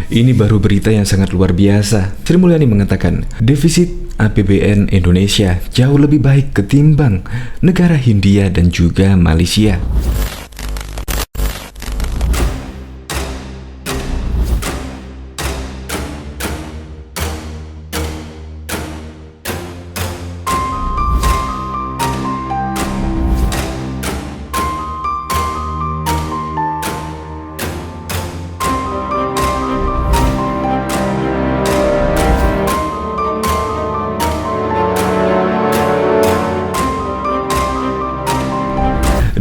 Ini baru berita yang sangat luar biasa. Sri Mulyani mengatakan, defisit APBN Indonesia jauh lebih baik ketimbang negara Hindia dan juga Malaysia.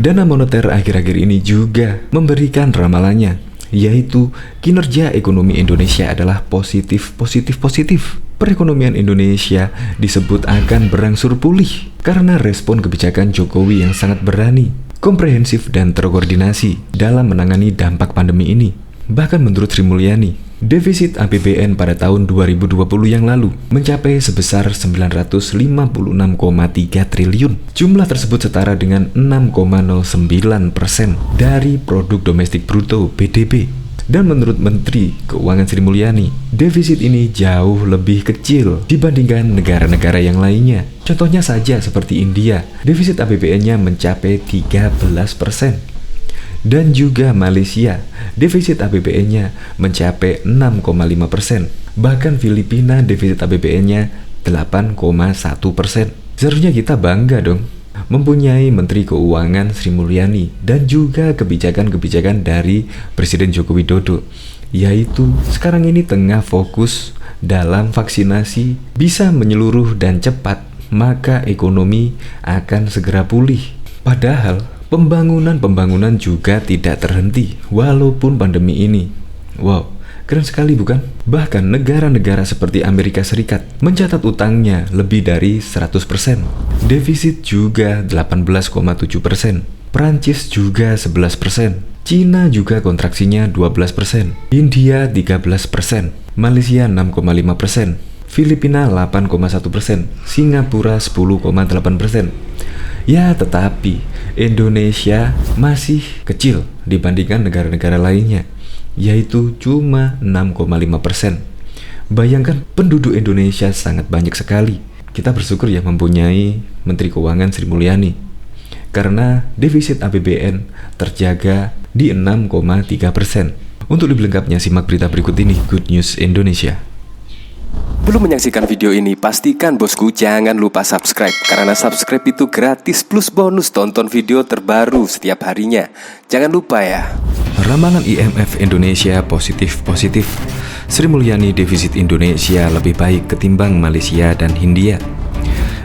Dana Moneter akhir-akhir ini juga memberikan ramalannya, yaitu kinerja ekonomi Indonesia adalah positif. Perekonomian Indonesia disebut akan berangsur pulih karena respon kebijakan Jokowi yang sangat berani, komprehensif dan terkoordinasi dalam menangani dampak pandemi ini. Bahkan menurut Sri Mulyani, defisit APBN pada tahun 2020 yang lalu mencapai sebesar 956,3 triliun. Jumlah tersebut setara dengan 6,09% dari produk domestik bruto (PDB). Dan menurut Menteri Keuangan Sri Mulyani, defisit ini jauh lebih kecil dibandingkan negara-negara yang lainnya. Contohnya saja seperti India, defisit APBN-nya mencapai 13%. Dan juga Malaysia, defisit APBN-nya mencapai 6,5%. Bahkan Filipina defisit APBN-nya 8,1%. Seharusnya kita bangga dong mempunyai Menteri Keuangan Sri Mulyani dan juga kebijakan-kebijakan dari Presiden Joko Widodo, yaitu sekarang ini tengah fokus dalam vaksinasi bisa menyeluruh dan cepat, maka ekonomi akan segera pulih. Padahal pembangunan juga tidak terhenti walaupun pandemi ini. Wow, keren sekali bukan? Bahkan negara-negara seperti Amerika Serikat mencatat utangnya lebih dari 100%. Defisit juga 18,7%. Prancis juga 11%. Cina juga kontraksinya 12%. India 13%. Malaysia 6,5%. Filipina 8,1%. Singapura 10,8%. Ya, tetapi Indonesia masih kecil dibandingkan negara-negara lainnya, yaitu cuma 6,5%. Bayangkan penduduk Indonesia sangat banyak sekali. Kita bersyukur ya mempunyai Menteri Keuangan Sri Mulyani, karena defisit APBN terjaga di 6,3%. Untuk lebih lengkapnya simak berita berikut ini, Good News Indonesia. Belum menyaksikan video ini, pastikan bosku jangan lupa subscribe, karena subscribe itu gratis plus bonus tonton video terbaru setiap harinya. Jangan lupa ya. Ramalan IMF Indonesia positif. Sri Mulyani, defisit Indonesia lebih baik ketimbang Malaysia dan Hindia.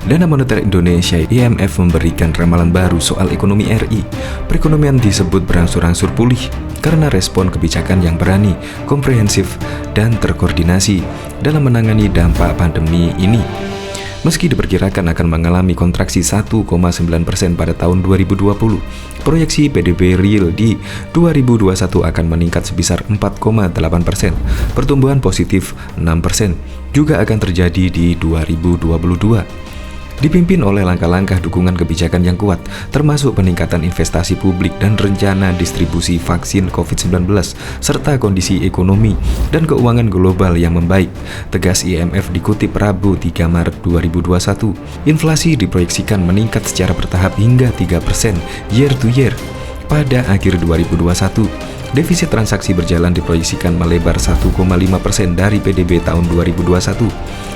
Dana Moneter Indonesia IMF memberikan ramalan baru soal ekonomi RI. Perekonomian disebut berangsur-angsur pulih karena respon kebijakan yang berani, komprehensif, dan terkoordinasi dalam menangani dampak pandemi ini. Meski diperkirakan akan mengalami kontraksi 1,9% pada tahun 2020, proyeksi PDB real di 2021 akan meningkat sebesar 4,8%. Pertumbuhan positif 6% juga akan terjadi di 2022. Dipimpin oleh langkah-langkah dukungan kebijakan yang kuat, termasuk peningkatan investasi publik dan rencana distribusi vaksin COVID-19, serta kondisi ekonomi dan keuangan global yang membaik, tegas IMF dikutip Rabu 3 Maret 2021. Inflasi diproyeksikan meningkat secara bertahap hingga 3% year to year pada akhir 2021. Defisit transaksi berjalan diproyeksikan melebar 1,5% dari PDB tahun 2021.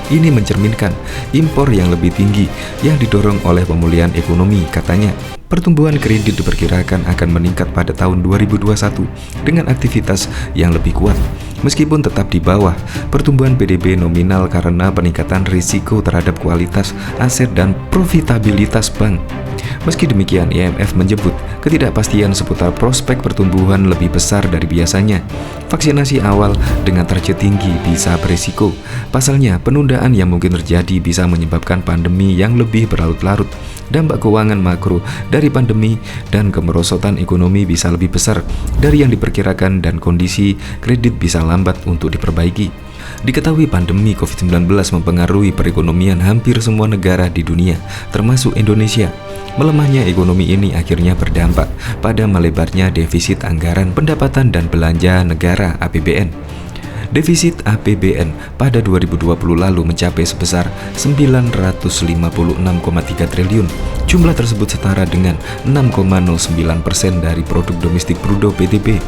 Ini mencerminkan impor yang lebih tinggi yang didorong oleh pemulihan ekonomi, katanya. Pertumbuhan kredit diperkirakan akan meningkat pada tahun 2021 dengan aktivitas yang lebih kuat, meskipun tetap di bawah pertumbuhan PDB nominal karena peningkatan risiko terhadap kualitas aset dan profitabilitas bank. Meski demikian, IMF menyebut ketidakpastian seputar prospek pertumbuhan lebih besar dari biasanya. Vaksinasi awal dengan target tinggi bisa berisiko. Pasalnya, penundaan yang mungkin terjadi bisa menyebabkan pandemi yang lebih berlarut-larut. Dampak keuangan makro dari pandemi dan kemerosotan ekonomi bisa lebih besar dari yang diperkirakan dan kondisi kredit bisa lambat untuk diperbaiki. Diketahui pandemi COVID-19 mempengaruhi perekonomian hampir semua negara di dunia, termasuk Indonesia. Melemahnya ekonomi ini akhirnya berdampak pada melebarnya defisit anggaran pendapatan dan belanja negara (APBN). Defisit APBN pada 2020 lalu mencapai sebesar 956,3 triliun. Jumlah tersebut setara dengan 6,09% dari produk domestik bruto PDB.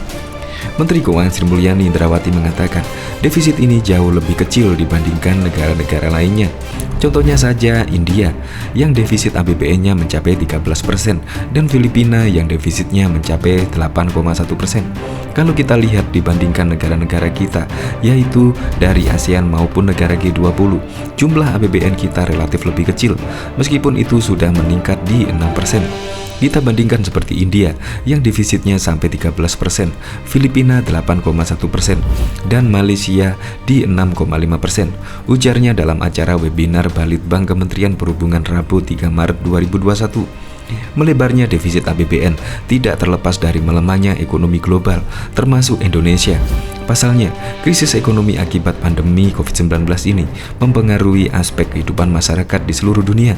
Menteri Keuangan Sri Mulyani Indrawati mengatakan, defisit ini jauh lebih kecil dibandingkan negara-negara lainnya. Contohnya saja India yang defisit APBN-nya mencapai 13% dan Filipina yang defisitnya mencapai 8,1%. Kalau kita lihat dibandingkan negara-negara kita, yaitu dari ASEAN maupun negara G20, jumlah APBN kita relatif lebih kecil, meskipun itu sudah meningkat di 6%. Kita bandingkan seperti India yang defisitnya sampai 13%, Filipina 8,1%, dan Malaysia di 6,5%. Ujarnya dalam acara webinar Balitbang Kementerian Perhubungan Rabu 3 Maret 2021. Melebarnya defisit APBN tidak terlepas dari melemahnya ekonomi global, termasuk Indonesia. Pasalnya, krisis ekonomi akibat pandemi COVID-19 ini mempengaruhi aspek kehidupan masyarakat di seluruh dunia.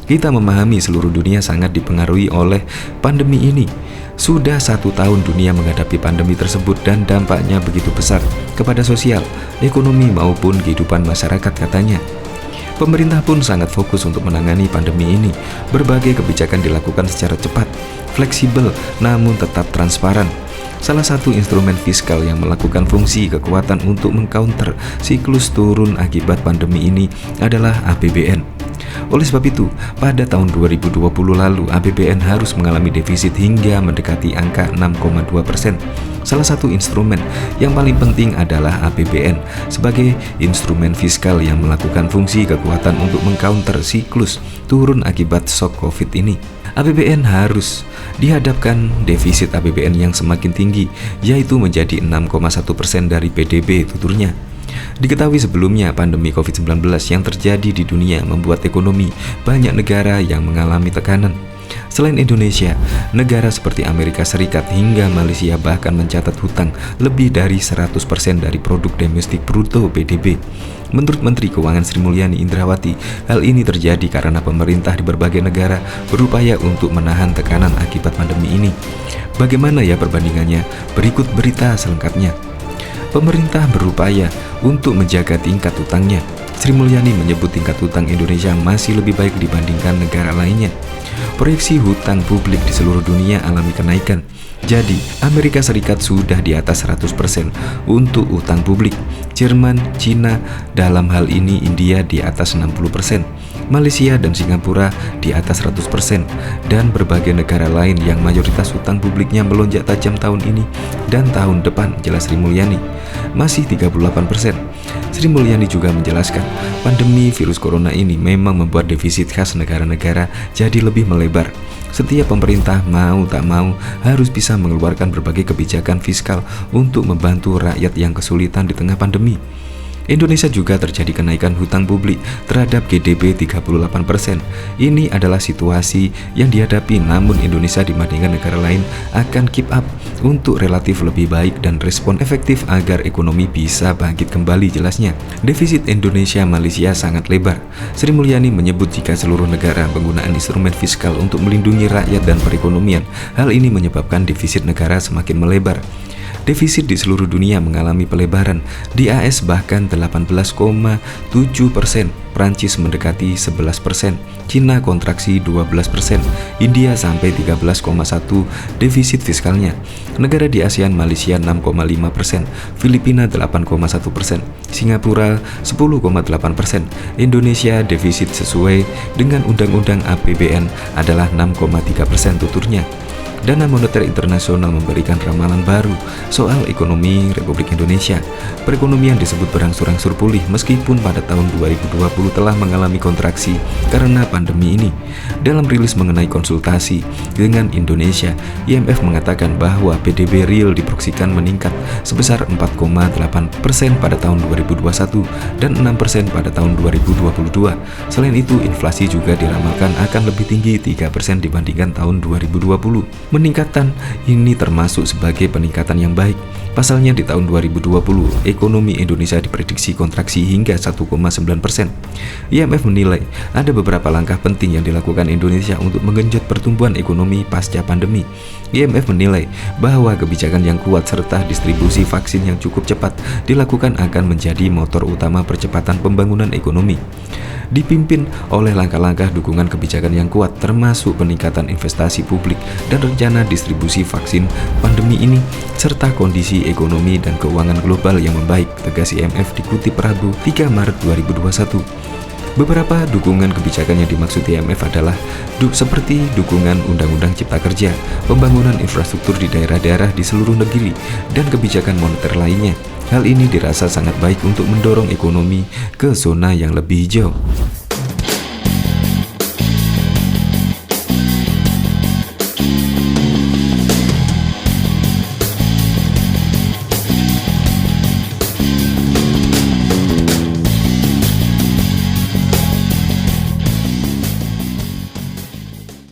Kita memahami seluruh dunia sangat dipengaruhi oleh pandemi ini. Sudah 1 tahun dunia menghadapi pandemi tersebut dan dampaknya begitu besar kepada sosial, ekonomi maupun kehidupan masyarakat, katanya. Pemerintah pun sangat fokus untuk menangani pandemi ini. Berbagai kebijakan dilakukan secara cepat, fleksibel, namun tetap transparan. Salah satu instrumen fiskal yang melakukan fungsi kekuatan untuk mengcounter siklus turun akibat pandemi ini adalah APBN. Oleh sebab itu, pada tahun 2020 lalu APBN harus mengalami defisit hingga mendekati angka 6,2%. Salah satu instrumen yang paling penting adalah APBN sebagai instrumen fiskal yang melakukan fungsi kekuatan untuk mengcounter siklus turun akibat shock COVID ini. APBN harus dihadapkan defisit APBN yang semakin tinggi, yaitu menjadi 6,1% dari PDB, tuturnya. Diketahui sebelumnya pandemi COVID-19 yang terjadi di dunia membuat ekonomi banyak negara yang mengalami tekanan. Selain Indonesia, negara seperti Amerika Serikat hingga Malaysia bahkan mencatat hutang lebih dari 100% dari produk domestik bruto PDB. Menurut Menteri Keuangan Sri Mulyani Indrawati, hal ini terjadi karena pemerintah di berbagai negara berupaya untuk menahan tekanan akibat pandemi ini. Bagaimana ya perbandingannya? Berikut berita selengkapnya. Pemerintah berupaya untuk menjaga tingkat hutangnya. Sri Mulyani menyebut tingkat hutang Indonesia masih lebih baik dibandingkan negara lainnya. Proyeksi hutang publik di seluruh dunia alami kenaikan. Jadi, Amerika Serikat sudah di atas 100% untuk hutang publik. Jerman, Cina, dalam hal ini India di atas 60%. Malaysia dan Singapura di atas 100%, dan berbagai negara lain yang mayoritas hutang publiknya melonjak tajam tahun ini dan tahun depan, jelas Sri Mulyani, masih 38%. Sri Mulyani juga menjelaskan, pandemi virus corona ini memang membuat defisit khas negara-negara jadi lebih melebar. Setiap pemerintah mau tak mau harus bisa mengeluarkan berbagai kebijakan fiskal untuk membantu rakyat yang kesulitan di tengah pandemi. Indonesia juga terjadi kenaikan hutang publik terhadap GDP 38%. Ini adalah situasi yang dihadapi, namun Indonesia dibandingkan negara lain akan keep up untuk relatif lebih baik dan respon efektif agar ekonomi bisa bangkit kembali, jelasnya. Defisit Indonesia Malaysia sangat lebar. Sri Mulyani menyebut jika seluruh negara penggunaan instrumen fiskal untuk melindungi rakyat dan perekonomian, hal ini menyebabkan defisit negara semakin melebar. Defisit di seluruh dunia mengalami pelebaran. Di AS bahkan 18,7%, Prancis mendekati 11%, Cina kontraksi 12%, India sampai 13,1% defisit fiskalnya. Negara di ASEAN Malaysia 6,5%, Filipina 8,1%, Singapura 10,8%. Indonesia defisit sesuai dengan Undang-Undang APBN adalah 6,3%, tuturnya. Dana Moneter Internasional memberikan ramalan baru soal ekonomi Republik Indonesia. Perekonomian disebut berangsur-angsur pulih meskipun pada tahun 2020 telah mengalami kontraksi karena pandemi ini. Dalam rilis mengenai konsultasi dengan Indonesia, IMF mengatakan bahwa PDB real diproyeksikan meningkat sebesar 4,8% pada tahun 2021 dan 6% pada tahun 2022. Selain itu, inflasi juga diramalkan akan lebih tinggi 3% dibandingkan tahun 2020. Peningkatan ini termasuk sebagai peningkatan yang baik. Pasalnya di tahun 2020, ekonomi Indonesia diprediksi kontraksi hingga 1,9%. IMF menilai ada beberapa langkah penting yang dilakukan Indonesia untuk menggenjot pertumbuhan ekonomi pasca pandemi. IMF menilai bahwa kebijakan yang kuat serta distribusi vaksin yang cukup cepat dilakukan akan menjadi motor utama percepatan pembangunan ekonomi. Dipimpin oleh langkah-langkah dukungan kebijakan yang kuat termasuk peningkatan investasi publik dan rencana distribusi vaksin pandemi ini serta kondisi ekonomi dan keuangan global yang membaik, tegas IMF dikutip Rabu 3 Maret 2021. Beberapa dukungan kebijakan yang dimaksud IMF adalah seperti dukungan Undang-Undang Cipta Kerja, pembangunan infrastruktur di daerah-daerah di seluruh negeri, dan kebijakan moneter lainnya. Hal ini dirasa sangat baik untuk mendorong ekonomi ke zona yang lebih hijau.